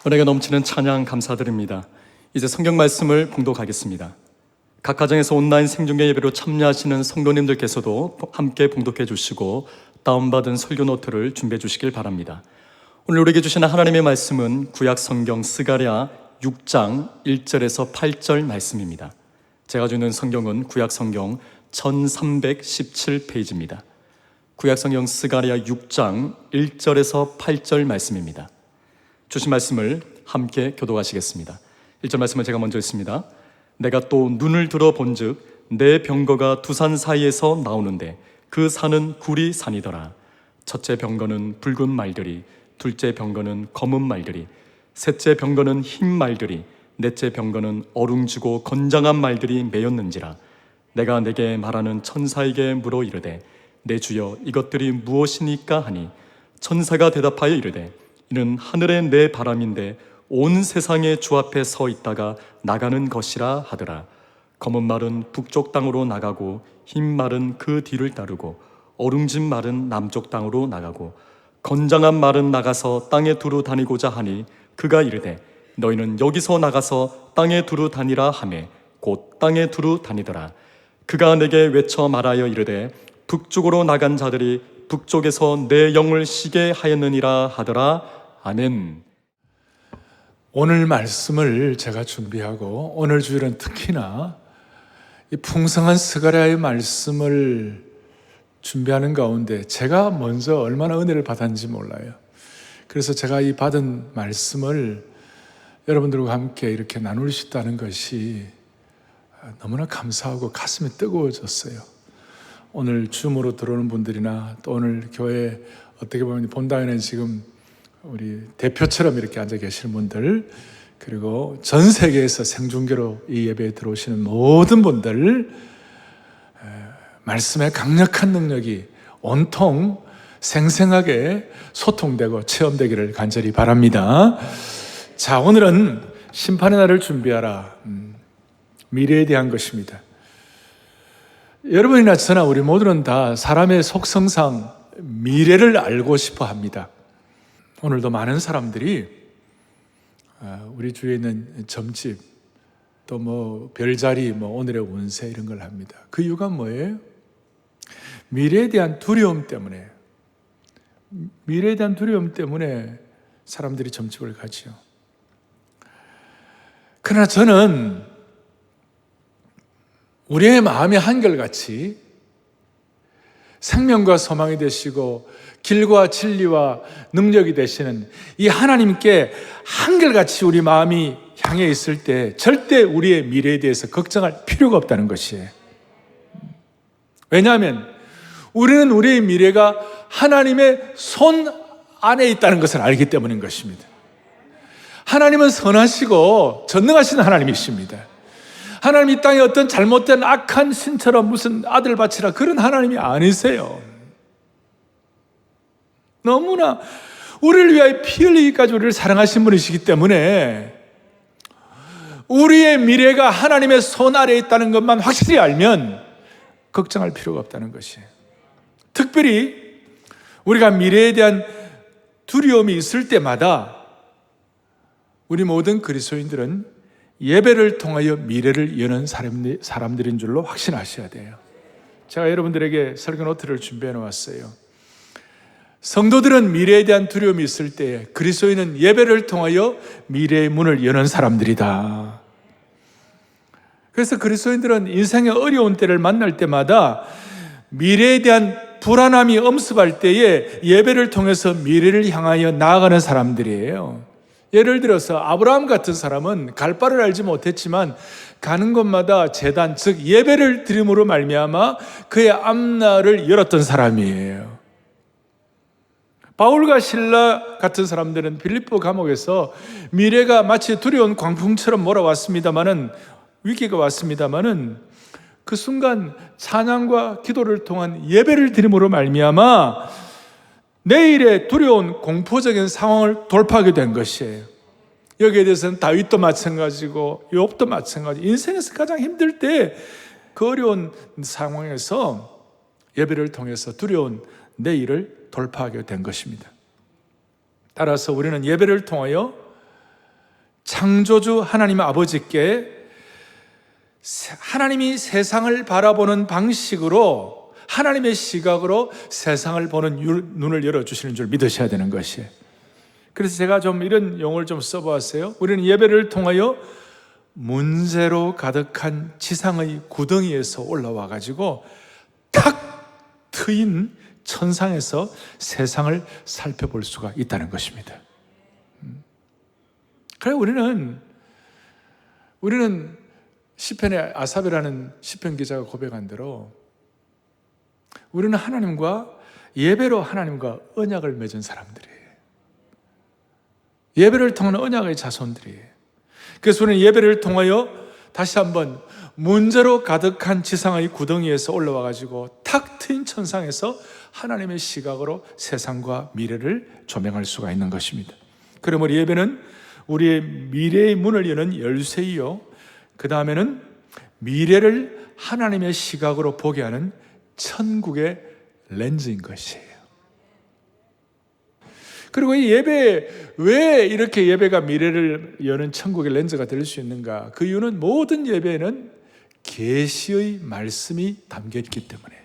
은혜가 넘치는 찬양 감사드립니다. 이제 성경 말씀을 봉독하겠습니다. 각 가정에서 온라인 생중계 예배로 참여하시는 성도님들께서도 함께 봉독해 주시고 다운받은 설교 노트를 준비해 주시길 바랍니다. 오늘 우리에게 주시는 하나님의 말씀은 구약 성경 스가랴 6장 1절에서 8절 말씀입니다. 제가 주는 성경은 구약 성경 1317페이지입니다. 구약 성경 스가랴 6장 1절에서 8절 말씀입니다. 주신 말씀을 함께 교독하시겠습니다. 1절 말씀을 제가 먼저 읽습니다. 내가 또 눈을 들어 본즉 내 병거가 두 산 사이에서 나오는데 그 산은 구리 산이더라. 첫째 병거는 붉은 말들이, 둘째 병거는 검은 말들이, 셋째 병거는 흰 말들이, 넷째 병거는 어룽지고 건장한 말들이 매였는지라. 내가 내게 말하는 천사에게 물어 이르되 내 주여 이것들이 무엇이니까 하니 천사가 대답하여 이르되 이는 하늘의 내 바람인데 온 세상의 주 앞에 서 있다가 나가는 것이라 하더라. 검은 말은 북쪽 땅으로 나가고 흰 말은 그 뒤를 따르고 어룽진 말은 남쪽 땅으로 나가고 건장한 말은 나가서 땅에 두루 다니고자 하니 그가 이르되 너희는 여기서 나가서 땅에 두루 다니라 하매 곧 땅에 두루 다니더라. 그가 내게 외쳐 말하여 이르되 북쪽으로 나간 자들이 북쪽에서 내 영을 쉬게 하였느니라 하더라. 아멘. 오늘 말씀을 제가 준비하고 오늘 주일은 특히나 이 풍성한 스가랴의 말씀을 준비하는 가운데 제가 먼저 얼마나 은혜를 받았는지 몰라요. 그래서 제가 이 받은 말씀을 여러분들과 함께 이렇게 나눌 수 있다는 것이 너무나 감사하고 가슴이 뜨거워졌어요. 오늘 줌으로 들어오는 분들이나 또 오늘 교회 어떻게 보면 본당에는 지금 우리 대표처럼 이렇게 앉아 계시는 분들, 그리고 전 세계에서 생중계로 이 예배에 들어오시는 모든 분들 말씀의 강력한 능력이 온통 생생하게 소통되고 체험되기를 간절히 바랍니다. 자, 오늘은 심판의 날을 준비하라. 미래에 대한 것입니다. 여러분이나 저나 우리 모두는 다 사람의 속성상 미래를 알고 싶어 합니다. 오늘도 많은 사람들이 우리 주위에 있는 점집, 또 뭐 별자리, 뭐 오늘의 운세 이런 걸 합니다. 그 이유가 뭐예요? 미래에 대한 두려움 때문에, 미래에 대한 두려움 때문에 사람들이 점집을 가지요. 그러나 저는 우리의 마음이 한결같이 생명과 소망이 되시고 길과 진리와 능력이 되시는 이 하나님께 한결같이 우리 마음이 향해 있을 때 절대 우리의 미래에 대해서 걱정할 필요가 없다는 것이에요. 왜냐하면 우리는 우리의 미래가 하나님의 손 안에 있다는 것을 알기 때문인 것입니다. 하나님은 선하시고 전능하신 하나님이십니다. 하나님 이 땅에 어떤 잘못된 악한 신처럼 무슨 아들밭이라 그런 하나님이 아니세요. 너무나 우리를 위하여 피 흘리기까지 우리를 사랑하신 분이시기 때문에 우리의 미래가 하나님의 손 아래에 있다는 것만 확실히 알면 걱정할 필요가 없다는 것이에요. 특별히 우리가 미래에 대한 두려움이 있을 때마다 우리 모든 그리스도인들은 예배를 통하여 미래를 여는 사람들인 줄로 확신하셔야 돼요. 제가 여러분들에게 설교 노트를 준비해 놓았어요. 성도들은 미래에 대한 두려움이 있을 때 그리스도인은 예배를 통하여 미래의 문을 여는 사람들이다. 그래서 그리스도인들은 인생의 어려운 때를 만날 때마다 미래에 대한 불안함이 엄습할 때에 예배를 통해서 미래를 향하여 나아가는 사람들이에요. 예를 들어서 아브라함 같은 사람은 갈 바를 알지 못했지만 가는 곳마다 제단, 즉 예배를 드림으로 말미암아 그의 앞날을 열었던 사람이에요. 바울과 실라 같은 사람들은 빌립보 감옥에서 미래가 마치 두려운 광풍처럼 몰아왔습니다마는, 위기가 왔습니다마는 그 순간 찬양과 기도를 통한 예배를 드림으로 말미암아 내일의 두려운 공포적인 상황을 돌파하게 된 것이에요. 여기에 대해서는 다윗도 마찬가지고 욥도 마찬가지. 인생에서 가장 힘들 때 그 어려운 상황에서 예배를 통해서 두려운 내일을 돌파하게 된 것입니다. 따라서 우리는 예배를 통하여 창조주 하나님 아버지께 하나님이 세상을 바라보는 방식으로, 하나님의 시각으로 세상을 보는 눈을 열어주시는 줄 믿으셔야 되는 것이에요. 그래서 제가 좀 이런 용어를 좀 써보았어요. 우리는 예배를 통하여 문제로 가득한 지상의 구덩이에서 올라와 가지고 탁 트인 천상에서 세상을 살펴볼 수가 있다는 것입니다. 그래 우리는 시편의 아삽이라는 시편 기자가 고백한 대로 우리는 하나님과 예배로 하나님과 언약을 맺은 사람들이에요. 예배를 통한 언약의 자손들이에요. 그래서 우리는 예배를 통하여 다시 한번 문제로 가득한 지상의 구덩이에서 올라와 가지고 탁 트인 천상에서 하나님의 시각으로 세상과 미래를 조명할 수가 있는 것입니다. 그러므로 예배는 우리의 미래의 문을 여는 열쇠이요, 그 다음에는 미래를 하나님의 시각으로 보게 하는 천국의 렌즈인 것이에요. 그리고 이 예배, 왜 이렇게 예배가 미래를 여는 천국의 렌즈가 될 수 있는가? 그 이유는 모든 예배에는 계시의 말씀이 담겨 있기 때문에.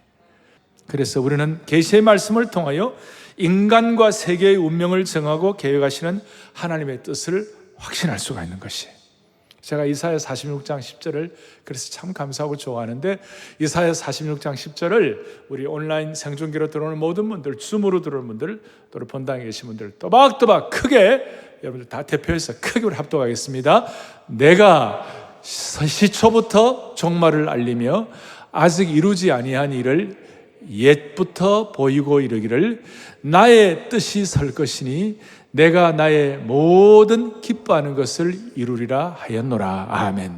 그래서 우리는 계시의 말씀을 통하여 인간과 세계의 운명을 정하고 계획하시는 하나님의 뜻을 확신할 수가 있는 것이에요. 제가 이사야 46장 10절을 그래서 참 감사하고 좋아하는데, 이사야 46장 10절을 우리 온라인 생중계로 들어오는 모든 분들, 줌으로 들어오는 분들, 또 본당에 계신 분들 또박또박 크게 여러분들 다 대표해서 크게 우리 합독하겠습니다. 내가 시초부터 종말을 알리며 아직 이루지 아니한 일을 옛부터 보이고 이르기를 나의 뜻이 설 것이니 내가 나의 모든 기뻐하는 것을 이루리라 하였노라. 아멘.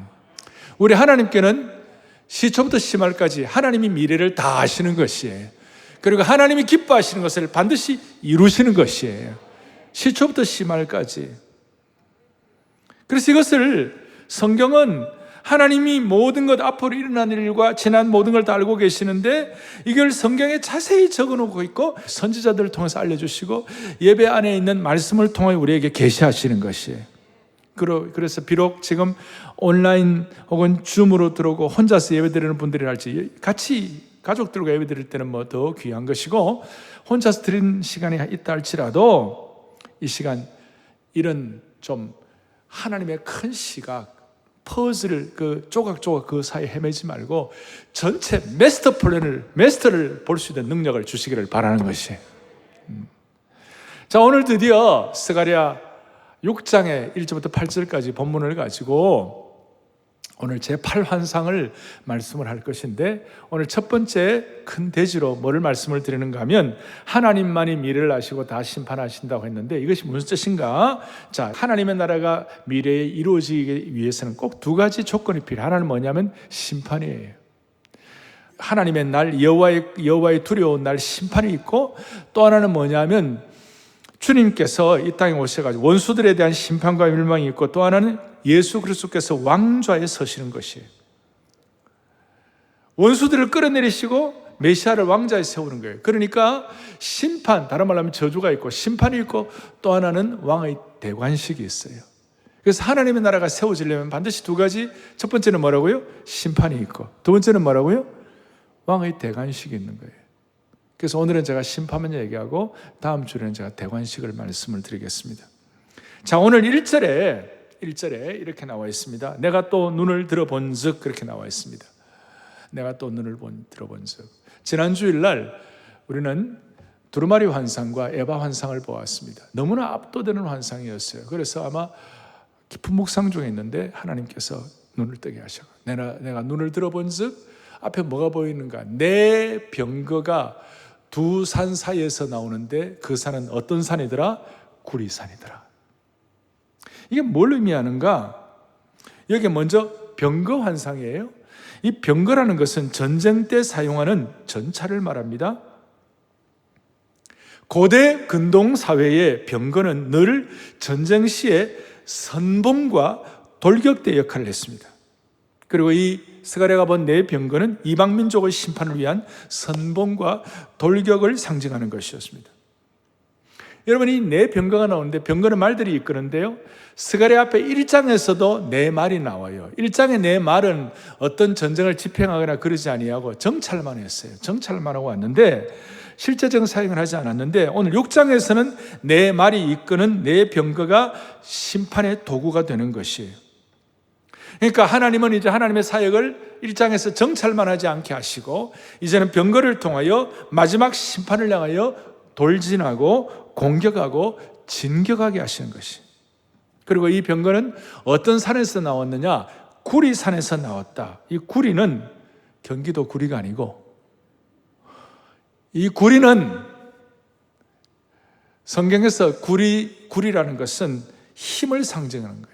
우리 하나님께는 시초부터 심할까지 하나님이 미래를 다 아시는 것이에요. 그리고 하나님이 기뻐하시는 것을 반드시 이루시는 것이에요. 시초부터 심할까지. 그래서 이것을 성경은 하나님이 모든 것 앞으로 일어난 일과 지난 모든 걸 다 알고 계시는데 이걸 성경에 자세히 적어놓고 있고 선지자들을 통해서 알려주시고 예배 안에 있는 말씀을 통해 우리에게 계시하시는 것이에요. 그래서 비록 지금 온라인 혹은 줌으로 들어오고 혼자서 예배 드리는 분들이랄지 같이 가족들과 예배 드릴 때는 뭐 더 귀한 것이고 혼자서 드리는 시간이 있다 할지라도 이 시간 이런 좀 하나님의 큰 시각 퍼즐을 그 조각조각 그 사이에 헤매지 말고 전체 마스터를 볼 수 있는 능력을 주시기를 바라는 것이에요. 자, 오늘 드디어 스가랴 6장의 1절부터 8절까지 본문을 가지고 오늘 제8환상을 말씀을 할 것인데 오늘 첫 번째 큰 대지로 뭐를 말씀을 드리는가 하면 하나님만이 미래를 아시고 다 심판하신다고 했는데 이것이 무슨 뜻인가? 자, 하나님의 나라가 미래에 이루어지기 위해서는 꼭 두 가지 조건이 필요해요. 하나는 뭐냐면 심판이에요. 하나님의 날, 여호와의 두려운 날 심판이 있고 또 하나는 뭐냐면 주님께서 이 땅에 오셔가지고 원수들에 대한 심판과 멸망이 있고 또 하나는 예수 그리스도께서 왕좌에 서시는 것이에요. 원수들을 끌어내리시고 메시아를 왕좌에 세우는 거예요. 그러니까 심판, 다른 말로 하면 저주가 있고 심판이 있고 또 하나는 왕의 대관식이 있어요. 그래서 하나님의 나라가 세워지려면 반드시 두 가지, 첫 번째는 뭐라고요? 심판이 있고 두 번째는 뭐라고요? 왕의 대관식이 있는 거예요. 그래서 오늘은 제가 심판만 얘기하고 다음 주에는 제가 대관식을 말씀을 드리겠습니다. 자, 오늘 1절에 이렇게 나와 있습니다. 내가 또 눈을 들어본즉 그렇게 나와 있습니다. 내가 또 눈을 들어본즉. 지난 주일날 우리는 두루마리 환상과 에바 환상을 보았습니다. 너무나 압도되는 환상이었어요. 그래서 아마 깊은 묵상 중에 있는데 하나님께서 눈을 뜨게 하셔. 내가 눈을 들어본즉 앞에 뭐가 보이는가? 내 병거가 두 산 사이에서 나오는데 그 산은 어떤 산이더라? 구리산이더라. 이게 뭘 의미하는가? 여기 먼저 병거 환상이에요. 이 병거라는 것은 전쟁 때 사용하는 전차를 말합니다. 고대 근동 사회의 병거는 늘 전쟁 시에 선봉과 돌격대 역할을 했습니다. 그리고 이 스가랴가 본 네 병거는 이방 민족의 심판을 위한 선봉과 돌격을 상징하는 것이었습니다. 여러분, 이 네 병거가 나오는데 병거는 말들이 이끄는데요. 스가랴 앞에 1장에서도 네 말이 나와요. 1장의 네 말은 어떤 전쟁을 집행하거나 그러지 아니하고 정찰만 했어요. 정찰만 하고 왔는데 실제적 사용을 하지 않았는데 오늘 6장에서는 네 말이 이끄는 네 병거가 심판의 도구가 되는 것이에요. 그러니까 하나님은 이제 하나님의 사역을 1장에서 정찰만 하지 않게 하시고 이제는 병거를 통하여 마지막 심판을 향하여 돌진하고 공격하고 진격하게 하시는 것이. 그리고 이 병거는 어떤 산에서 나왔느냐? 구리산에서 나왔다. 이 구리는 경기도 구리가 아니고 이 구리는 성경에서 구리라는 것은 힘을 상징하는 거예요.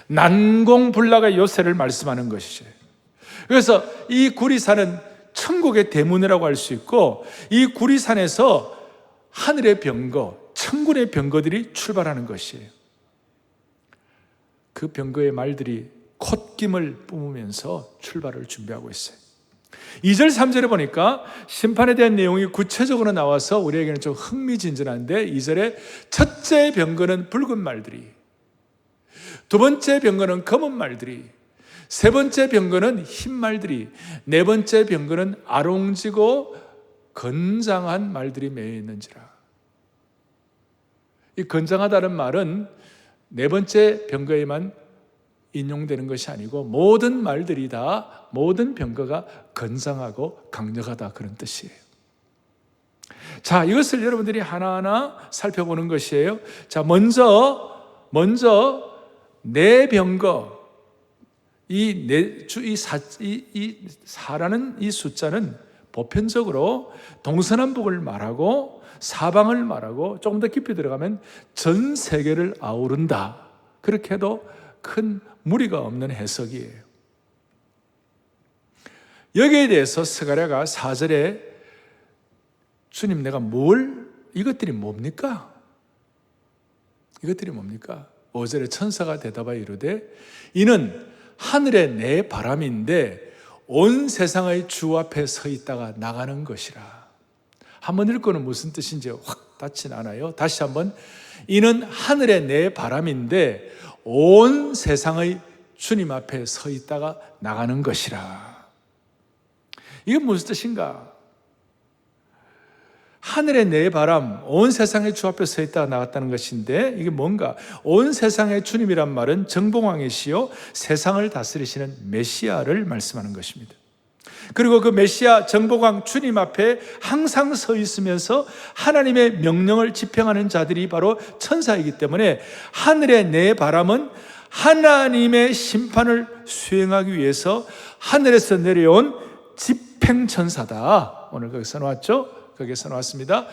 난공불락의 요새를 말씀하는 것이죠. 그래서 이 구리산은 천국의 대문이라고 할 수 있고 이 구리산에서 하늘의 병거, 천군의 병거들이 출발하는 것이에요. 그 병거의 말들이 콧김을 뿜으면서 출발을 준비하고 있어요. 2절, 3절에 보니까 심판에 대한 내용이 구체적으로 나와서 우리에게는 좀 흥미진진한데 2절에 첫째 병거는 붉은 말들이, 두 번째 병거는 검은 말들이, 세 번째 병거는 흰 말들이, 네 번째 병거는 아롱지고 건장한 말들이 매여 있는지라. 이 건장하다는 말은 네 번째 병거에만 인용되는 것이 아니고 모든 말들이 다, 모든 병거가 건장하고 강력하다 그런 뜻이에요. 자, 이것을 여러분들이 하나하나 살펴보는 것이에요. 자, 먼저 네 병거, 이 사라는 이 숫자는 보편적으로 동서남북을 말하고 사방을 말하고 조금 더 깊이 들어가면 전 세계를 아우른다. 그렇게 해도 큰 무리가 없는 해석이에요. 여기에 대해서 스가랴가 4절에 주님 내가 이것들이 뭡니까? 이것들이 뭡니까? 5절에 천사가 대답하여 이르되 이는 하늘의 내 바람인데 온 세상의 주 앞에 서 있다가 나가는 것이라. 한번 읽고는 무슨 뜻인지 확 닿진 않아요. 다시 한번 이는 하늘의 내 바람인데 온 세상의 주님 앞에 서 있다가 나가는 것이라. 이게 무슨 뜻인가? 하늘의 내 바람, 온 세상의 주 앞에 서 있다가 나갔다는 것인데 이게 뭔가? 온 세상의 주님이란 말은 정봉왕이시요 세상을 다스리시는 메시아를 말씀하는 것입니다. 그리고 그 메시아 정봉왕 주님 앞에 항상 서 있으면서 하나님의 명령을 집행하는 자들이 바로 천사이기 때문에 하늘의 내 바람은 하나님의 심판을 수행하기 위해서 하늘에서 내려온 집행천사다. 오늘 거기서 나왔죠? 거기서 나왔습니다.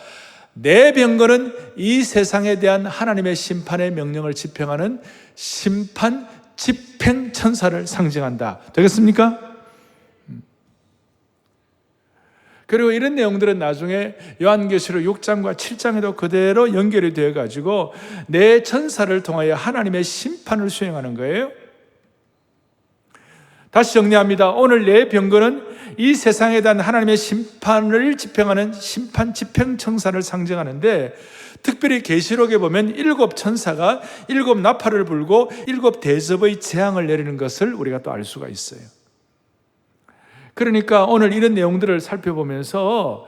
내 병거는 이 세상에 대한 하나님의 심판의 명령을 집행하는 심판 집행천사를 상징한다. 되겠습니까? 그리고 이런 내용들은 나중에 요한계시록 6장과 7장에도 그대로 연결이 되어가지고 내 천사를 통하여 하나님의 심판을 수행하는 거예요. 다시 정리합니다. 오늘 내 병거는 이 세상에 대한 하나님의 심판을 집행하는 심판 집행천사를 상징하는데, 특별히 계시록에 보면 7 천사가 7 나팔을 불고 7 대접의 재앙을 내리는 것을 우리가 또 알 수가 있어요. 그러니까 오늘 이런 내용들을 살펴보면서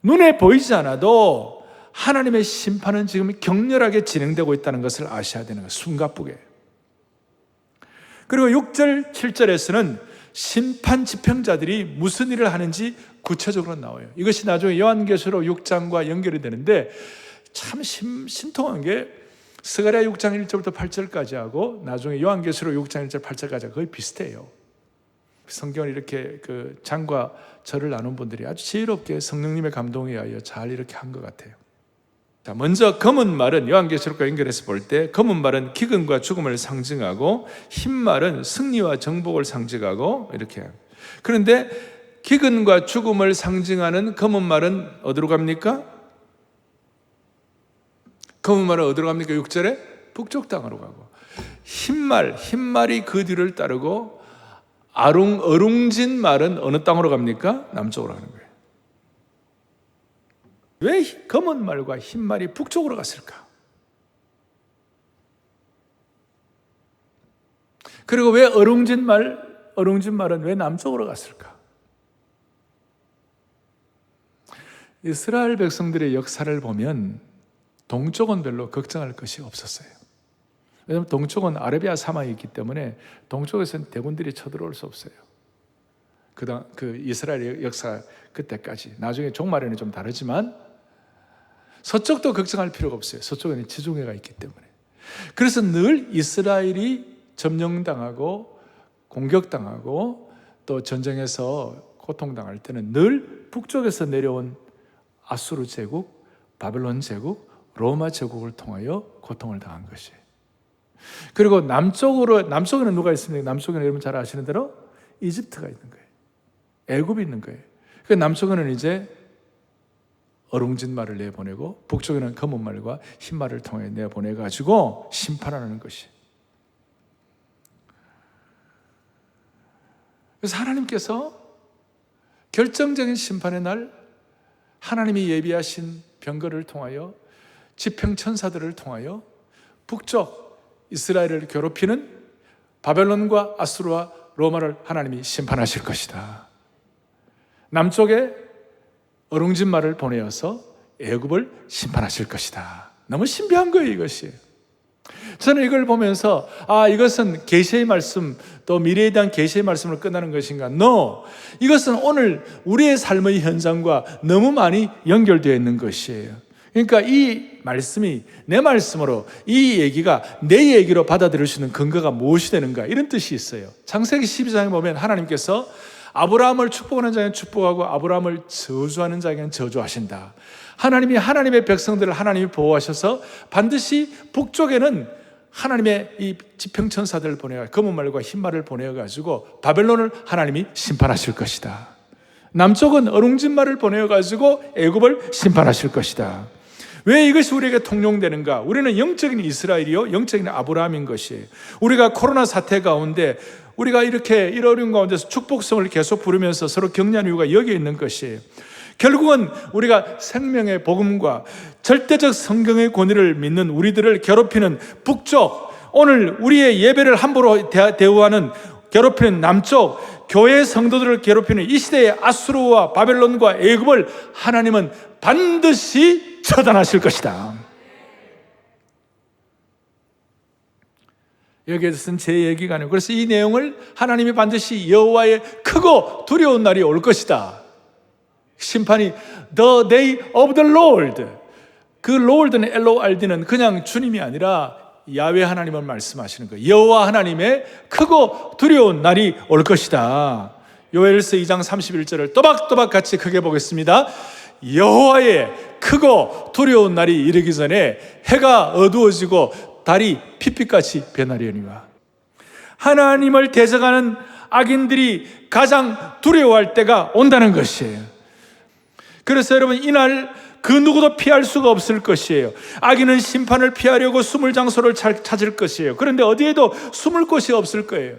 눈에 보이지 않아도 하나님의 심판은 지금 격렬하게 진행되고 있다는 것을 아셔야 되는 거예요. 숨가쁘게. 그리고 6절, 7절에서는 심판 집행자들이 무슨 일을 하는지 구체적으로 나와요. 이것이 나중에 요한계시록 6장과 연결이 되는데 참 신통한 게 스가랴 6장 1절부터 8절까지 하고 나중에 요한계시록 6장 1절 8절까지 거의 비슷해요. 성경을 이렇게 그 장과 절을 나눈 분들이 아주 지혜롭게 성령님의 감동에 의하여 잘 이렇게 한 것 같아요. 자, 먼저 검은 말은 요한계시록과 연결해서 볼 때 검은 말은 기근과 죽음을 상징하고 흰 말은 승리와 정복을 상징하고 이렇게. 그런데 기근과 죽음을 상징하는 검은 말은 어디로 갑니까? 검은 말은 어디로 갑니까? 6절에 북쪽 땅으로 가고, 흰 말이 그 뒤를 따르고 어룽진 말은 어느 땅으로 갑니까? 남쪽으로 가는 거예요. 왜 검은 말과 흰 말이 북쪽으로 갔을까? 그리고 왜 어룽진 말은 왜 남쪽으로 갔을까? 이스라엘 백성들의 역사를 보면 동쪽은 별로 걱정할 것이 없었어요. 왜냐하면 동쪽은 아라비아 사막이 있기 때문에 동쪽에서는 대군들이 쳐들어올 수 없어요. 그 이스라엘의 역사 그때까지. 나중에 종말에는 좀 다르지만 서쪽도 걱정할 필요가 없어요. 서쪽에는 지중해가 있기 때문에. 그래서 늘 이스라엘이 점령당하고 공격당하고 또 전쟁에서 고통당할 때는 늘 북쪽에서 내려온 아수르 제국, 바벨론 제국, 로마 제국을 통하여 고통을 당한 것이에요. 그리고 남쪽에는 누가 있습니까? 남쪽에는 여러분 잘 아시는 대로 이집트가 있는 거예요. 애굽이 있는 거예요. 그 남쪽에는 이제 어룽진 말을 내보내고 북쪽에는 검은 말과 흰 말을 통해 내보내가지고 심판하는 것이. 그래서 하나님께서 결정적인 심판의 날 하나님이 예비하신 병거를 통하여 집행천사들을 통하여 북쪽 이스라엘을 괴롭히는 바벨론과 아수르와 로마를 하나님이 심판하실 것이다. 남쪽에 어룽진 말을 보내어서 애굽을 심판하실 것이다. 너무 신비한 거예요, 이것이. 저는 이걸 보면서 이것은 계시의 말씀, 또 미래에 대한 계시의 말씀으로 끝나는 것인가? No! 이것은 오늘 우리의 삶의 현장과 너무 많이 연결되어 있는 것이에요. 그러니까 이 말씀이 내 말씀으로, 이 얘기가 내 얘기로 받아들일 수 있는 근거가 무엇이 되는가, 이런 뜻이 있어요. 창세기 12장에 보면 하나님께서 아브라함을 축복하는 자에게는 축복하고 아브라함을 저주하는 자에게는 저주하신다. 하나님이 하나님의 백성들을 하나님이 보호하셔서 반드시 북쪽에는 하나님의 이 지평천사들을 보내가 검은 말과 흰 말을 보내가지고 바벨론을 하나님이 심판하실 것이다. 남쪽은 어룽진 말을 보내가지고 애굽을 심판하실 것이다. 왜 이것이 우리에게 통용되는가? 우리는 영적인 이스라엘이요, 영적인 아브라함인 것이에요. 우리가 코로나 사태 가운데 우리가 이렇게 이 어려운 가운데서 축복성을 계속 부르면서 서로 격려하는 이유가 여기에 있는 것이에요. 결국은 우리가 생명의 복음과 절대적 성경의 권위를 믿는 우리들을 괴롭히는 북쪽, 오늘 우리의 예배를 함부로 대우하는 괴롭히는 남쪽, 교회 성도들을 괴롭히는 이 시대의 아수르와 바벨론과 애굽을 하나님은 반드시 처단하실 것이다. 여기에 대해서는 제 얘기가 아니고, 그래서 이 내용을 하나님이 반드시 여호와의 크고 두려운 날이 올 것이다. 심판이 The Day of the Lord. 그 Lord는 Lord는 그냥 주님이 아니라 야훼 하나님을 말씀하시는 거예요. 여호와 하나님의 크고 두려운 날이 올 것이다. 요엘서 2장 31절을 또박또박 같이 크게 보겠습니다. 여호와의 크고 두려운 날이 이르기 전에 해가 어두워지고 달이 핏빛같이 변하려니와. 하나님을 대적하는 악인들이 가장 두려워할 때가 온다는 것이에요. 그래서 여러분, 이날 그 누구도 피할 수가 없을 것이에요. 악인은 심판을 피하려고 숨을 장소를 찾을 것이에요. 그런데 어디에도 숨을 곳이 없을 거예요.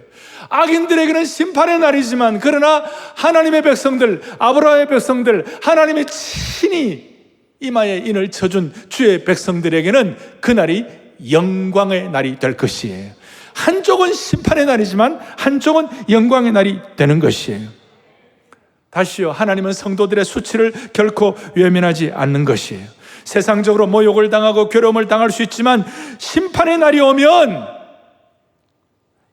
악인들에게는 심판의 날이지만, 그러나 하나님의 백성들, 아브라함의 백성들, 하나님의 친히 이마에 인을 쳐준 주의 백성들에게는 그날이 영광의 날이 될 것이에요. 한쪽은 심판의 날이지만 한쪽은 영광의 날이 되는 것이에요. 다시요, 하나님은 성도들의 수치를 결코 외면하지 않는 것이에요. 세상적으로 모욕을 당하고 괴로움을 당할 수 있지만 심판의 날이 오면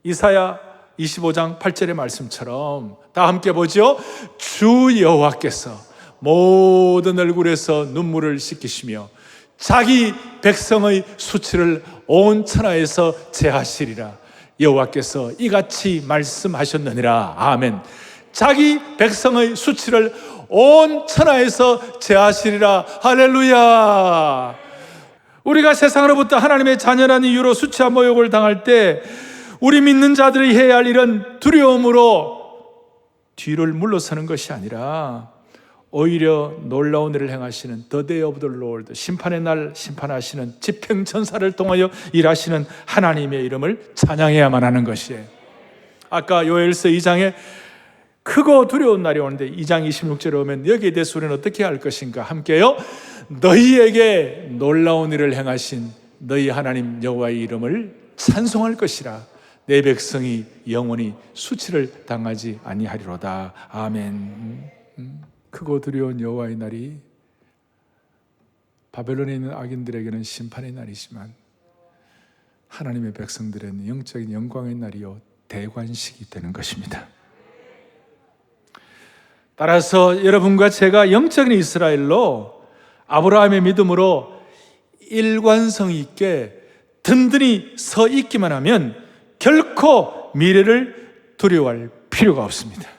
이사야 25장 8절의 말씀처럼 다 함께 보죠. 주 여호와께서 모든 얼굴에서 눈물을 씻기시며 자기 백성의 수치를 온 천하에서 제하시리라. 여호와께서 이같이 말씀하셨느니라. 아멘. 자기 백성의 수치를 온 천하에서 제하시리라. 할렐루야. 우리가 세상으로부터 하나님의 자녀라는 이유로 수치와 모욕을 당할 때 우리 믿는 자들이 해야 할 일은 두려움으로 뒤를 물러서는 것이 아니라 오히려 놀라운 일을 행하시는 The Day of the Lord, 심판의 날 심판하시는 지평천사를 통하여 일하시는 하나님의 이름을 찬양해야만 하는 것이에요. 아까 요엘서 2장에 크고 두려운 날이 오는데 2장 26절에 오면 여기에 대해서 우리는 어떻게 할 것인가? 함께요. 너희에게 놀라운 일을 행하신 너희 하나님 여호와의 이름을 찬송할 것이라. 내 백성이 영원히 수치를 당하지 아니하리로다. 아멘. 크고 두려운 여호와의 날이 바벨론에 있는 악인들에게는 심판의 날이지만 하나님의 백성들에게는 영적인 영광의 날이요 대관식이 되는 것입니다. 따라서 여러분과 제가 영적인 이스라엘로 아브라함의 믿음으로 일관성 있게 든든히 서 있기만 하면 결코 미래를 두려워할 필요가 없습니다.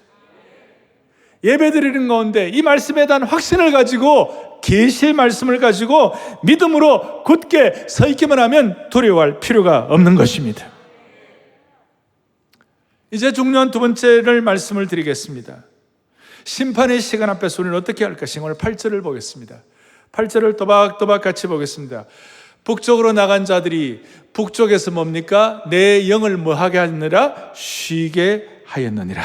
예배드리는 가운데 이 말씀에 대한 확신을 가지고, 계시의 말씀을 가지고 믿음으로 굳게 서 있기만 하면 두려워할 필요가 없는 것입니다. 이제 중요한 두 번째를 말씀을 드리겠습니다. 심판의 시간 앞에서 우리는 어떻게 할 것인가? 오늘 8절을 보겠습니다. 8절을 또박또박 같이 보겠습니다. 북쪽으로 나간 자들이 북쪽에서 뭡니까? 내 영을 뭐하게 하느니라? 쉬게 하였느니라.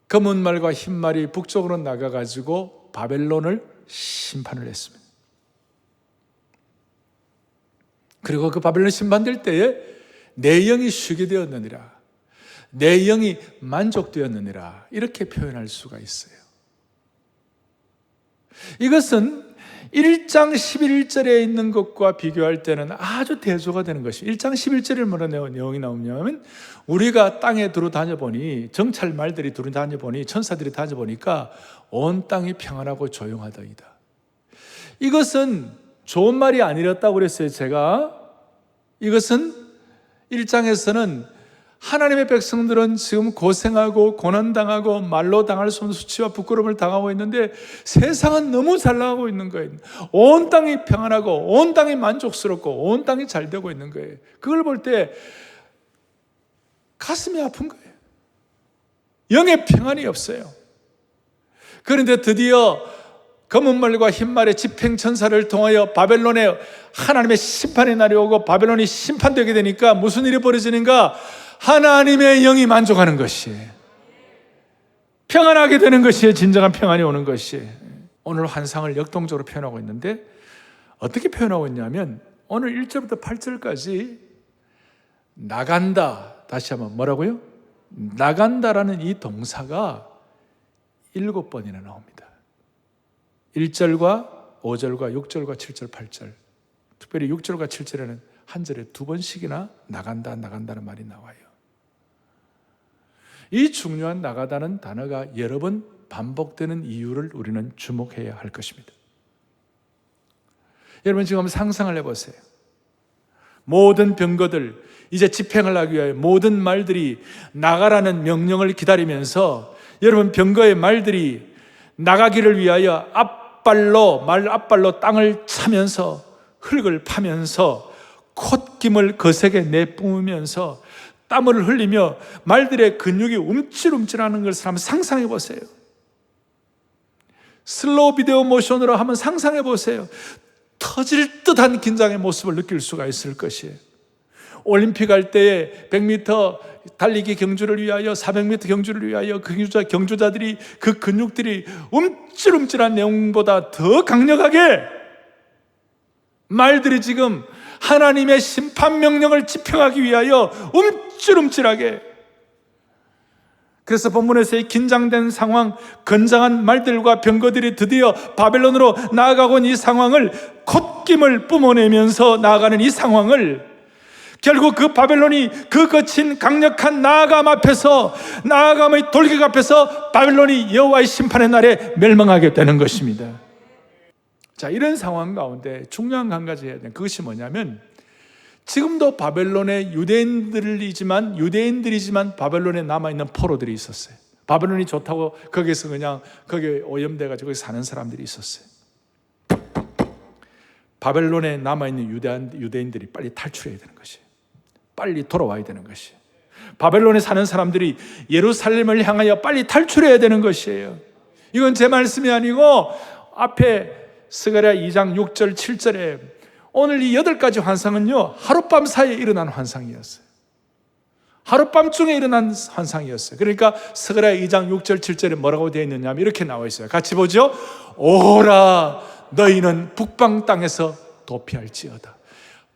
검은 말과 흰 말이 북쪽으로 나가가지고 바벨론을 심판을 했습니다. 그리고 그 바벨론 심판될 때에 내 영이 쉬게 되었느니라, 내 영이 만족되었느니라, 이렇게 표현할 수가 있어요. 이것은 1장 11절에 있는 것과 비교할 때는 아주 대조가 되는 것이, 1장 11절에 뭐라 내용이 나오냐면, 우리가 땅에 두루 다녀보니, 정찰 말들이 두루 다녀보니, 천사들이 다녀보니까 온 땅이 평안하고 조용하더이다. 이것은 좋은 말이 아니었다고 그랬어요. 제가 이것은 1장에서는 하나님의 백성들은 지금 고생하고 고난당하고 말로 당할 수 없는 수치와 부끄러움을 당하고 있는데 세상은 너무 잘 나가고 있는 거예요. 온 땅이 평안하고 온 땅이 만족스럽고 온 땅이 잘 되고 있는 거예요. 그걸 볼 때 가슴이 아픈 거예요. 영의 평안이 없어요. 그런데 드디어 검은 말과 흰 말의 집행천사를 통하여 바벨론에 하나님의 심판의 날이 오고 바벨론이 심판되게 되니까 무슨 일이 벌어지는가? 하나님의 영이 만족하는 것이에요. 평안하게 되는 것이에요. 진정한 평안이 오는 것이에요. 오늘 환상을 역동적으로 표현하고 있는데 어떻게 표현하고 있냐면 오늘 1절부터 8절까지 나간다. 다시 한번 뭐라고요? 나간다라는 이 동사가 7번이나 나옵니다. 1절과 5절과 6절과 7절, 8절. 특별히 6절과 7절에는 한 절에 2번씩이나 나간다, 나간다는 말이 나와요. 이 중요한 나가다는 단어가 여러 번 반복되는 이유를 우리는 주목해야 할 것입니다. 여러분 지금 한번 상상을 해보세요. 모든 병거들, 이제 집행을 하기 위하여 모든 말들이 나가라는 명령을 기다리면서 여러분 병거의 말들이 나가기를 위하여 말 앞발로 땅을 차면서 흙을 파면서 콧김을 거세게 내뿜으면서 땀을 흘리며 말들의 근육이 움찔움찔하는 것을 한번 상상해 보세요. 슬로우 비디오 모션으로 한번 상상해 보세요. 터질 듯한 긴장의 모습을 느낄 수가 있을 것이에요. 올림픽 할 때에 100m 달리기 경주를 위하여 400m 경주를 위하여 경주자들이 그 근육들이 움찔움찔한 내용보다 더 강력하게 말들이 지금 하나님의 심판 명령을 집행하기 위하여 움찔움찔하게. 그래서 본문에서의 긴장된 상황, 건장한 말들과 병거들이 드디어 바벨론으로 나아가고 있는 이 상황을 콧김을 뿜어내면서 나아가는 이 상황을 결국 그 바벨론이 그 거친 강력한 나아감 앞에서, 나아감의 돌격 앞에서 바벨론이 여호와의 심판의 날에 멸망하게 되는 것입니다. 자, 이런 상황 가운데 중요한 한 가지 해야 되는 그것이 뭐냐면 지금도 바벨론의 유대인들이지만 바벨론에 남아있는 포로들이 있었어요. 바벨론이 좋다고 거기서 그냥 거기에 오염돼가지고 사는 사람들이 있었어요. 바벨론에 남아있는 유대인들이 빨리 탈출해야 되는 것이에요. 빨리 돌아와야 되는 것이에요. 바벨론에 사는 사람들이 예루살렘을 향하여 빨리 탈출해야 되는 것이에요. 이건 제 말씀이 아니고 앞에 스가랴 2장 6절 7절에 오늘 이 8가지 환상은요 하룻밤 사이에 일어난 환상이었어요. 하룻밤중에 일어난 환상이었어요. 그러니까 스가랴 2장 6절 7절에 뭐라고 되어 있느냐 하면 이렇게 나와 있어요. 같이 보죠. 오라 너희는 북방 땅에서 도피할지어다.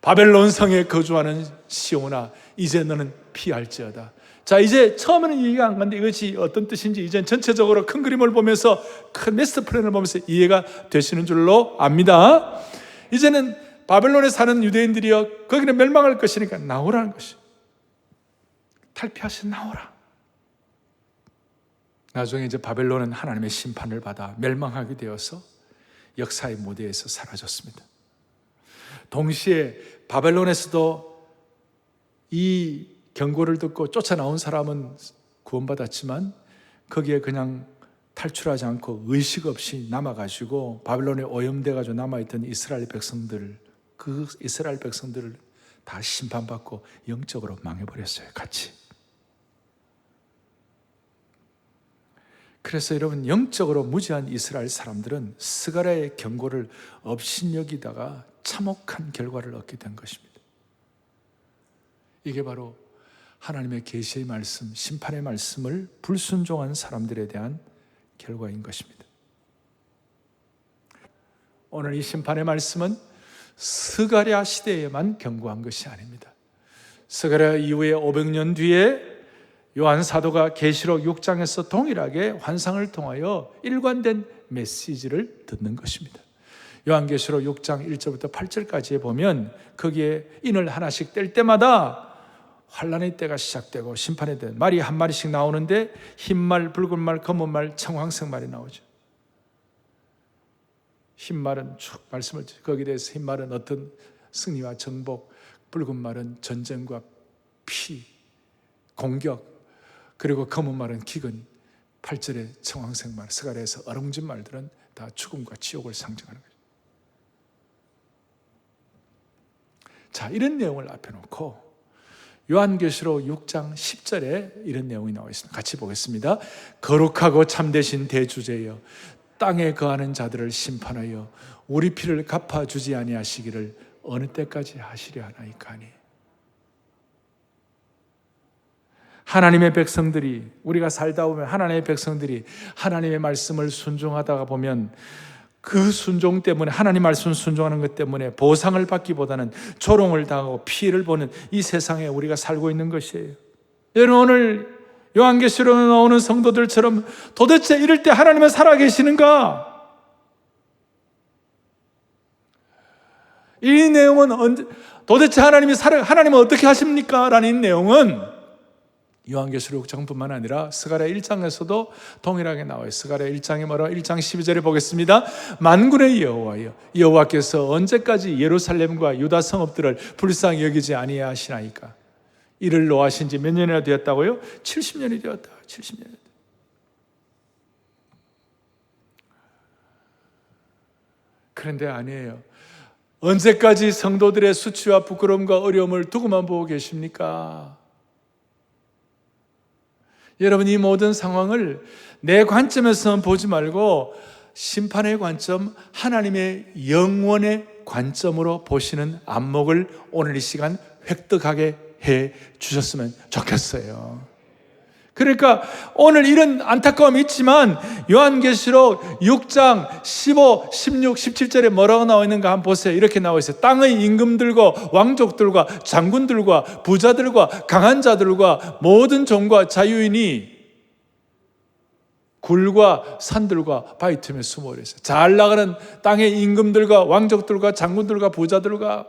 바벨론 성에 거주하는 시온아 이제 너는 피할지어다. 자, 이제 처음에는 이해가 안 가는데 이것이 어떤 뜻인지 이제 전체적으로 큰 그림을 보면서 큰 메스터 플랜을 보면서 이해가 되시는 줄로 압니다. 이제는 바벨론에 사는 유대인들이여 거기는 멸망할 것이니까 나오라는 것이. 탈피하시 나오라. 나중에 이제 바벨론은 하나님의 심판을 받아 멸망하게 되어서 역사의 무대에서 사라졌습니다. 동시에 바벨론에서도 이 경고를 듣고 쫓아나온 사람은 구원받았지만 거기에 그냥 탈출하지 않고 의식 없이 남아가지고 바벨론에 오염돼가지고 남아있던 이스라엘 백성들을 다 심판받고 영적으로 망해버렸어요. 같이. 그래서 여러분 영적으로 무지한 이스라엘 사람들은 스가랴의 경고를 업신여기다가 참혹한 결과를 얻게 된 것입니다. 이게 바로 하나님의 계시의 말씀, 심판의 말씀을 불순종한 사람들에 대한 결과인 것입니다. 오늘 이 심판의 말씀은 스가랴 시대에만 경고한 것이 아닙니다. 스가랴 이후에 500년 뒤에 요한 사도가 계시록 6장에서 동일하게 환상을 통하여 일관된 메시지를 듣는 것입니다. 요한계시록 6장 1절부터 8절까지에 보면 거기에 인을 하나씩 뗄 때마다 환란의 때가 시작되고 심판의 때 말이 한 마리씩 나오는데 흰말, 붉은 말, 검은 말, 청황색 말이 나오죠. 흰말은 쭉 말씀을 거기에 대해서 흰말은 어떤 승리와 정복, 붉은 말은 전쟁과 피, 공격, 그리고 검은 말은 기근, 8절의 청황색 말, 스가랴에서 어롱진 말들은 다 죽음과 지옥을 상징하는 거죠. 자, 이런 내용을 앞에 놓고 요한계시록 6장 10절에 이런 내용이 나와 있습니다. 같이 보겠습니다. 거룩하고 참되신 대주제여, 땅에 거하는 자들을 심판하여 우리 피를 갚아주지 아니하시기를 어느 때까지 하시려 하나이까니. 하나님의 백성들이, 우리가 살다 보면 하나님의 백성들이 하나님의 말씀을 순종하다가 보면 그 순종 때문에, 하나님 말씀 순종하는 것 때문에 보상을 받기보다는 조롱을 당하고 피해를 보는 이 세상에 우리가 살고 있는 것이에요. 여러분, 오늘 요한계시록에 나오는 성도들처럼 도대체 이럴 때 하나님은 살아계시는가? 이 내용은 도대체 하나님은 어떻게 하십니까? 라는 이 내용은 요한계시록 6장뿐만 아니라 스가랴 1장에서도 동일하게 나와요. 스가랴 1장에 뭐라고? 1장 12절에 보겠습니다. 만군의 여호와여, 여호와께서 언제까지 예루살렘과 유다 성읍들을 불쌍히 여기지 아니하시나이까? 이를 노하신 지 몇 년이나 되었다고요? 70년이 되었다. 70년이 되었다. 그런데 아니에요. 언제까지 성도들의 수치와 부끄러움과 어려움을 두고만 보고 계십니까? 여러분, 이 모든 상황을 내 관점에서만 보지 말고 심판의 관점, 하나님의 영원의 관점으로 보시는 안목을 오늘 이 시간 획득하게 해 주셨으면 좋겠어요. 그러니까 오늘 이런 안타까움이 있지만 요한계시록 6장 15, 16, 17절에 뭐라고 나와 있는가 한번 보세요. 이렇게 나와 있어요. 땅의 임금들과 왕족들과 장군들과 부자들과 강한 자들과 모든 종과 자유인이 굴과 산들과 바위 틈에 숨어 있어요. 잘 나가는 땅의 임금들과 왕족들과 장군들과 부자들과,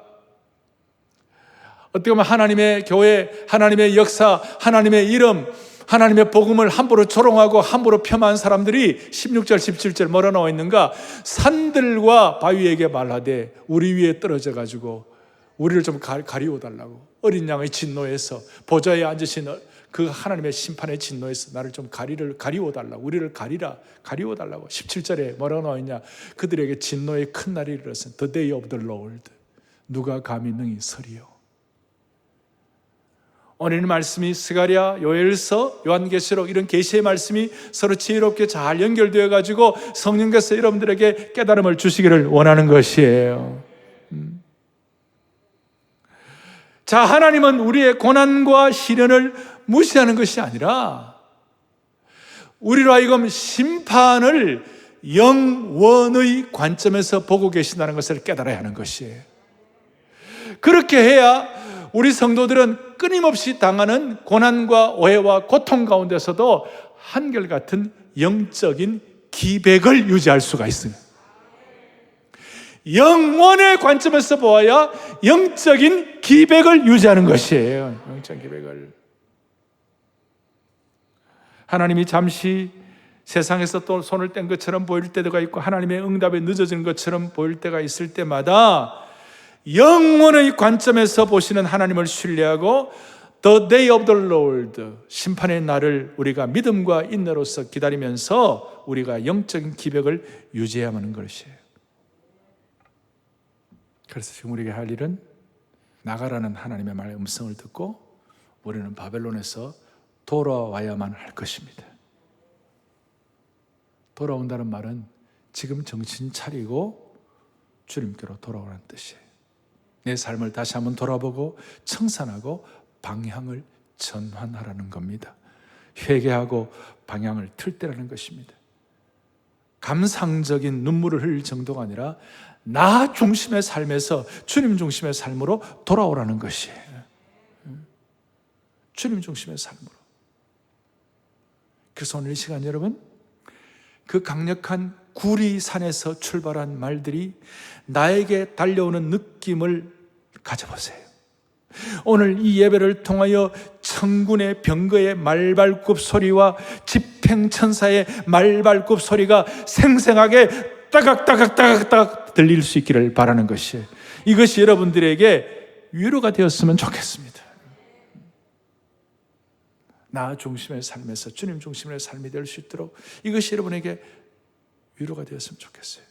어떻게 보면 하나님의 교회, 하나님의 역사, 하나님의 이름, 하나님의 복음을 함부로 조롱하고 함부로 폄하한 사람들이 16절 17절 뭐라 나와 있는가? 산들과 바위에게 말하되 우리 위에 떨어져 가지고 우리를 좀 가리워 달라고. 어린 양의 진노에서, 보좌에 앉으신 그 하나님의 심판의 진노에서 나를 좀 가리워 달라고, 우리를 가리워 달라고. 17절에 뭐라고 나와 있냐? 그들에게 진노의 큰 날이 이르렀으니 The day of the Lord, 누가 감히 능히 서리요. 오늘 말씀이 스가랴, 요엘서, 요한계시록 이런 계시의 말씀이 서로 지혜롭게 잘 연결되어 가지고 성령께서 여러분들에게 깨달음을 주시기를 원하는 것이에요. 자, 하나님은 우리의 고난과 시련을 무시하는 것이 아니라 우리로 하여금 심판을 영원의 관점에서 보고 계신다는 것을 깨달아야 하는 것이에요. 그렇게 해야 우리 성도들은 끊임없이 당하는 고난과 오해와 고통 가운데서도 한결같은 영적인 기백을 유지할 수가 있습니다. 영원의 관점에서 보아야 영적인 기백을 유지하는 것이에요. 영적 기백을. 하나님이 잠시 세상에서 또 손을 뗀 것처럼 보일 때가 있고 하나님의 응답에 늦어지는 것처럼 보일 때가 있을 때마다 영원의 관점에서 보시는 하나님을 신뢰하고 The day of the Lord, 심판의 날을 우리가 믿음과 인내로서 기다리면서 우리가 영적인 기백을 유지해야만 하는 것이에요. 그래서 지금 우리에게 할 일은 나가라는 하나님의 말의 음성을 듣고 우리는 바벨론에서 돌아와야만 할 것입니다. 돌아온다는 말은 지금 정신 차리고 주님께로 돌아오라는 뜻이에요. 내 삶을 다시 한번 돌아보고 청산하고 방향을 전환하라는 겁니다. 회개하고 방향을 틀 때라는 것입니다. 감상적인 눈물을 흘릴 정도가 아니라 나 중심의 삶에서 주님 중심의 삶으로 돌아오라는 것이에요. 주님 중심의 삶으로. 그래서 오늘 이 시간 여러분, 그 강력한 구리산에서 출발한 말들이 나에게 달려오는 느낌을 가져보세요. 오늘 이 예배를 통하여 천군의 병거의 말발굽 소리와 집행천사의 말발굽 소리가 생생하게 따각따각따각따각 들릴 수 있기를 바라는 것이에요. 이것이 여러분들에게 위로가 되었으면 좋겠습니다. 나 중심의 삶에서 주님 중심의 삶이 될 수 있도록 이것이 여러분에게 위로가 되었으면 좋겠어요.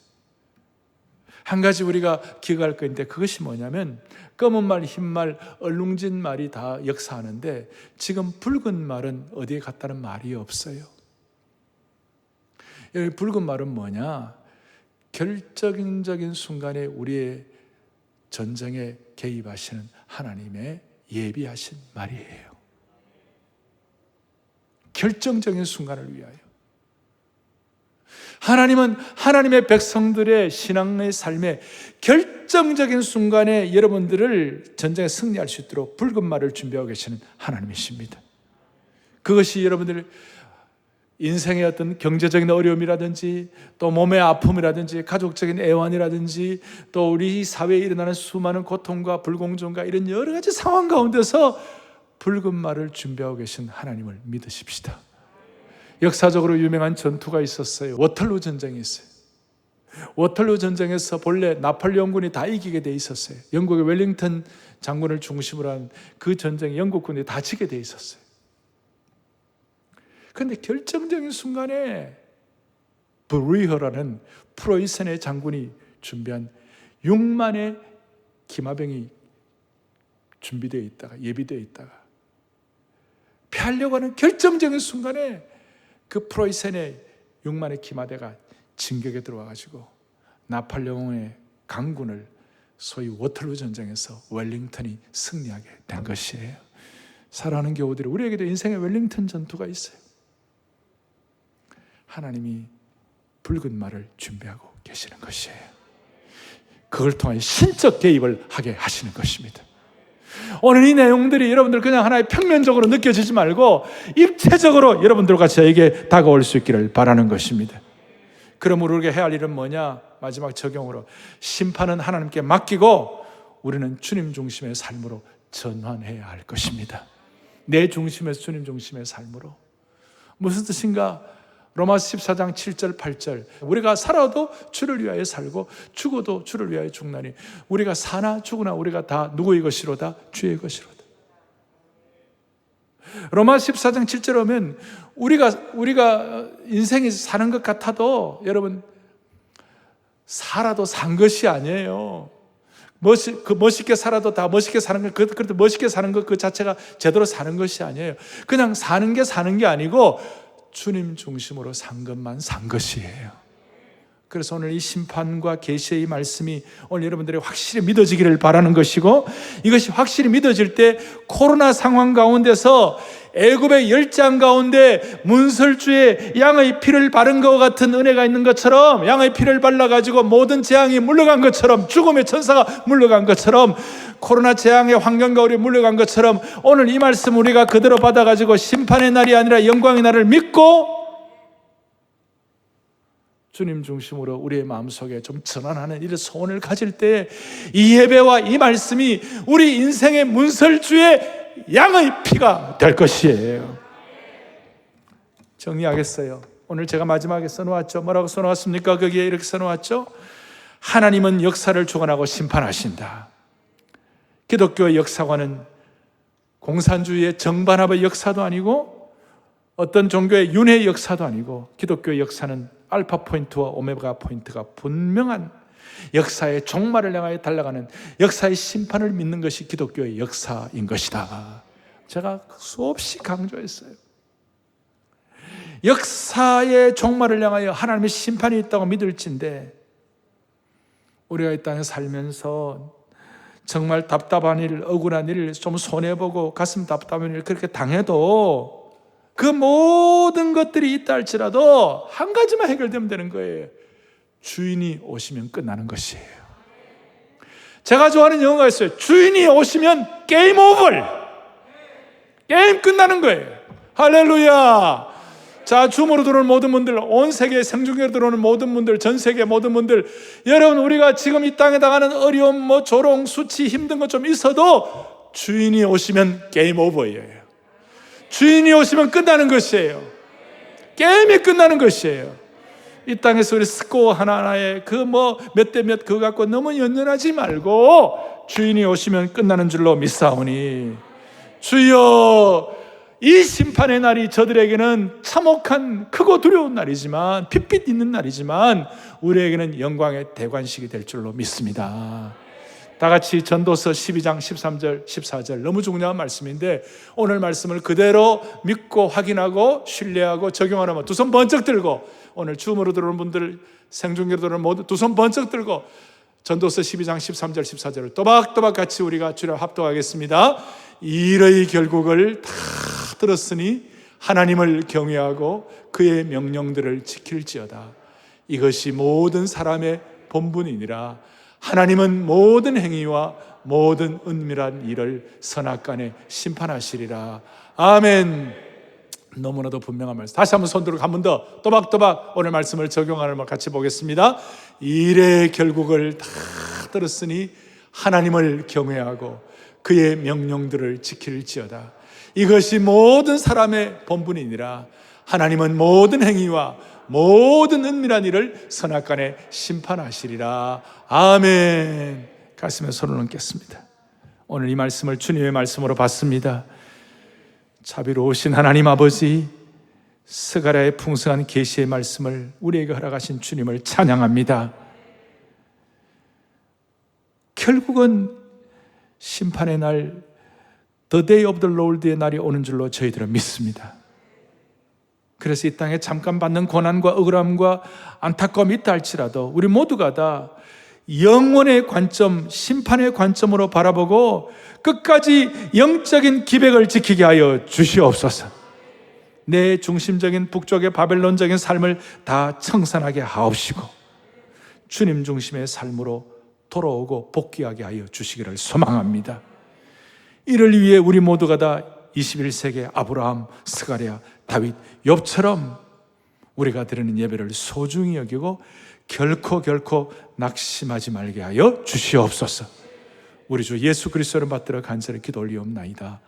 한 가지 우리가 기억할 건데 그것이 뭐냐면 검은 말, 흰 말, 얼룩진 말이 다 역사하는데 지금 붉은 말은 어디에 갔다는 말이 없어요. 여기 붉은 말은 뭐냐? 결정적인 순간에 우리의 전쟁에 개입하시는 하나님의 예비하신 말이에요. 결정적인 순간을 위하여. 하나님은 하나님의 백성들의 신앙의 삶에 결정적인 순간에 여러분들을 전쟁에 승리할 수 있도록 붉은 말을 준비하고 계시는 하나님이십니다. 그것이 여러분들 인생의 어떤 경제적인 어려움이라든지 또 몸의 아픔이라든지 가족적인 애환이라든지 또 우리 사회에 일어나는 수많은 고통과 불공정과 이런 여러 가지 상황 가운데서 붉은 말을 준비하고 계신 하나님을 믿으십시다. 역사적으로 유명한 전투가 있었어요. 워털루 전쟁이 있어요. 워털루 전쟁에서 본래 나폴레옹군이 다 이기게 돼 있었어요. 영국의 웰링턴 장군을 중심으로 한 그 전쟁에 영국군이 다 지게 돼 있었어요. 그런데 결정적인 순간에 브루이허라는 프로이센의 장군이 준비한 6만의 기마병이 준비되어 있다가 예비되어 있다가 피하려고 하는 결정적인 순간에 그 프로이센의 6만의 기마대가 진격에 들어와가지고 나폴레옹의 강군을 소위 워털루 전쟁에서 웰링턴이 승리하게 된 것이에요. 사랑하는 교우들이 우리에게도 인생의 웰링턴 전투가 있어요. 하나님이 붉은 말을 준비하고 계시는 것이에요. 그걸 통해 신적 개입을 하게 하시는 것입니다. 오늘 이 내용들이 여러분들 그냥 하나의 평면적으로 느껴지지 말고 입체적으로 여러분들과 저에게 다가올 수 있기를 바라는 것입니다. 그러므로 우리가 해야 할 일은 뭐냐? 마지막 적용으로 심판은 하나님께 맡기고 우리는 주님 중심의 삶으로 전환해야 할 것입니다. 내 중심에서 주님 중심의 삶으로. 무슨 뜻인가? 로마서 14장 7절 8절 우리가 살아도 주를 위하여 살고 죽어도 주를 위하여 죽나니 우리가 사나 죽으나 우리가 다 누구의 것이로다? 주의 것이로다. 로마서 14장 7절 오면 우리가 인생이 사는 것 같아도 여러분 살아도 산 것이 아니에요. 멋있게 살아도 다 멋있게 사는 것, 그렇게 멋있게 사는 것 그 자체가 제대로 사는 것이 아니에요. 그냥 사는 게 아니고 주님 중심으로 산 것만 산 것이에요. 그래서 오늘 이 심판과 계시의 이 말씀이 오늘 여러분들이 확실히 믿어지기를 바라는 것이고 이것이 확실히 믿어질 때 코로나 상황 가운데서 애굽의 10장 가운데 문설주에 양의 피를 바른 것 같은 은혜가 있는 것처럼 양의 피를 발라가지고 모든 재앙이 물러간 것처럼 죽음의 천사가 물러간 것처럼 코로나 재앙의 환경가울이 물러간 것처럼 오늘 이 말씀 우리가 그대로 받아가지고 심판의 날이 아니라 영광의 날을 믿고 주님 중심으로 우리의 마음속에 좀 전환하는 이런 소원을 가질 때 이 예배와 이 말씀이 우리 인생의 문설주의 양의 피가 될 것이에요. 정리하겠어요. 오늘 제가 마지막에 써놓았죠. 뭐라고 써놓았습니까? 거기에 이렇게 써놓았죠. 하나님은 역사를 주관하고 심판하신다. 기독교의 역사관은 공산주의의 정반합의 역사도 아니고 어떤 종교의 윤회의 역사도 아니고 기독교의 역사는 알파 포인트와 오메가 포인트가 분명한 역사의 종말을 향하여 달려가는 역사의 심판을 믿는 것이 기독교의 역사인 것이다. 제가 수없이 강조했어요. 역사의 종말을 향하여 하나님의 심판이 있다고 믿을진데 우리가 이 땅에 살면서 정말 답답한 일, 억울한 일, 좀 손해보고 가슴 답답한 일 그렇게 당해도 그 모든 것들이 있다 할지라도 한 가지만 해결되면 되는 거예요. 주인이 오시면 끝나는 것이에요. 제가 좋아하는 영화가 있어요. 주인이 오시면 게임 오버. 게임 끝나는 거예요. 할렐루야. 자, 줌으로 들어오는 모든 분들, 온 세계 생중계로 들어오는 모든 분들, 전 세계 모든 분들, 여러분 우리가 지금 이 땅에 당하는 어려움, 조롱, 수치, 힘든 것 좀 있어도 주인이 오시면 게임 오버예요. 주인이 오시면 끝나는 것이에요. 게임이 끝나는 것이에요. 이 땅에서 우리 스코어 하나하나에 몇 대 몇 그거 갖고 너무 연연하지 말고 주인이 오시면 끝나는 줄로 믿사오니 주여 이 심판의 날이 저들에게는 참혹한 크고 두려운 날이지만, 핏빛 있는 날이지만 우리에게는 영광의 대관식이 될 줄로 믿습니다. 다 같이 전도서 12장 13절 14절, 너무 중요한 말씀인데 오늘 말씀을 그대로 믿고 확인하고 신뢰하고 적용하려면 두 손 번쩍 들고, 오늘 줌으로 들어오는 분들, 생중계로 들어오는 모두 두 손 번쩍 들고 전도서 12장 13절 14절을 또박또박 같이 우리가 주려 합독하겠습니다. 일의 결국을 다 들었으니 하나님을 경외하고 그의 명령들을 지킬지어다. 이것이 모든 사람의 본분이니라. 하나님은 모든 행위와 모든 은밀한 일을 선악간에 심판하시리라. 아멘. 너무나도 분명한 말씀. 다시 한번 손 들고 한 번 더 또박또박 오늘 말씀을 적용하는 것 같이 보겠습니다. 일의 결국을 다 들었으니 하나님을 경외하고 그의 명령들을 지킬지어다. 이것이 모든 사람의 본분이니라. 하나님은 모든 행위와 모든 은밀한 일을 선악간에 심판하시리라. 아멘. 가슴에 손을 얹겠습니다. 오늘 이 말씀을 주님의 말씀으로 받습니다. 자비로우신 하나님 아버지, 스가랴의 풍성한 계시의 말씀을 우리에게 허락하신 주님을 찬양합니다. 결국은 심판의 날, The Day of the Lord의 날이 오는 줄로 저희들은 믿습니다. 그래서 이 땅에 잠깐 받는 고난과 억울함과 안타까움이 있다 할지라도 우리 모두가 다 영원의 관점, 심판의 관점으로 바라보고 끝까지 영적인 기백을 지키게 하여 주시옵소서. 내 중심적인 북쪽의 바벨론적인 삶을 다 청산하게 하옵시고 주님 중심의 삶으로 돌아오고 복귀하게 하여 주시기를 소망합니다. 이를 위해 우리 모두가 다 21세기 아브라함, 스가랴, 다윗, 욥처럼 우리가 드리는 예배를 소중히 여기고 결코 낙심하지 말게 하여 주시옵소서. 우리 주 예수 그리스도를 받들어 간절히 기도 올리옵나이다.